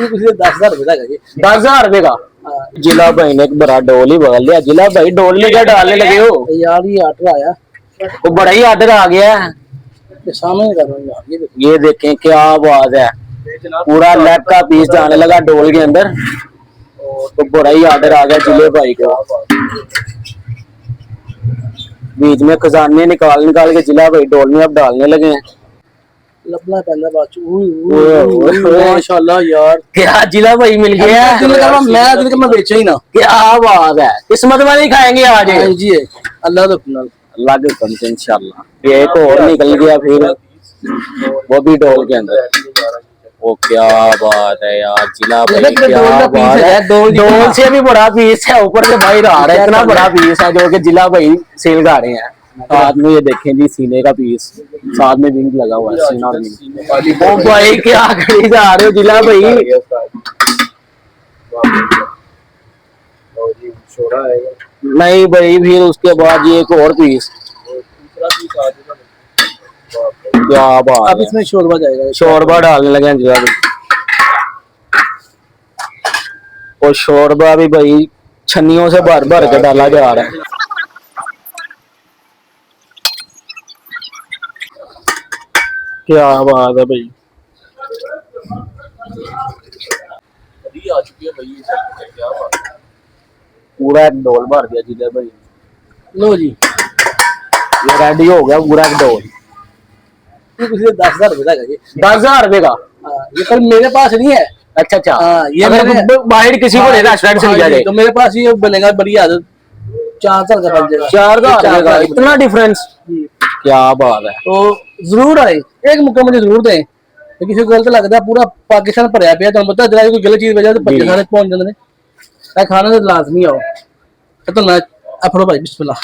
10,000 रुपए का। 10,000 रुपए का। जिला भाई ने एक बड़ा डोल ही बदल लिया। जिला भाई डोल में क्या डालने लगे हो यार ये ऑर्डर आया वो बड़ा ही ऑर्डर आ गया है। के सामने कर रहा हूँ यार, ये देखें क्या बात है, पूरा लेग का पीस जाने लगा डोल के अंदर। तो बड़ा ही ऑर्डर आ गया जिले भाई को। बीच में खजाने निकाल निकाल के जिला भाई डोल में अब डालने लगे हैं। लपना पहला माशाल्लाह यार, क्या जिला भाई मिल गया है। मैं दिल का मैं बेचा ही ना। क्या बात है, किस्मत वाले खाएंगे आज। जी अल्लाह तो अल्लाह के हुक्म से इंशाल्लाह। ये एक और निकल गया फिर, वो भी डोल के अंदर। वो क्या बात है यार जिला भाई, क्या बात है। डोल से भी बड़ा पीस है, ऊपर से भाई रहा है, इतना बड़ा पीस है जो कि जिला भाई सेल गा रहे हैं। साथ में ये देखें जी सीने का पीस, साथ में विंग लगा हुआ है, सीना और विंग। ओ भाई क्या खड़ी जा रहे हो जिला भाई। नहीं भाई फिर उसके बाद ये एक और पीस। क्या बात है। अब इसमें शोरबा जाएगा, शोरबा डालने लगे हैं जिला भाई। और शोरबा भी भाई छन्नियों से भर भर के डाला जा रहा है। क्या बात है भाई। आ चुकी है भाई, क्या बात है। पूरा एक डोल भर दिया जिले भाई। लो जी ये रेडी हो गया पूरा एक डोल। 10,000 रुपए का। 10,000 रुपए का। ये पर मेरे पास नहीं है। अच्छा अच्छा। ये बाहर किसी को रेस्टोरेंट से लिया जाए तो मेरे पास ये बनेगा बढ़िया 4,000 का बन जाएगा। 4,000 का इतना डिफरेंस। क्या बात है। तो जरूर आए, एक मौका मुझे जरूर दें। किसी को गलत लगता है पूरा पाकिस्तान भरया पे, तुम पता जरा कोई गलत चीज भेजा तो बच्चे सारे पहुंच जाते हैं। खाना तो लाजमी आओ। तो मैं अफरो भाई बिस्मिल्लाह।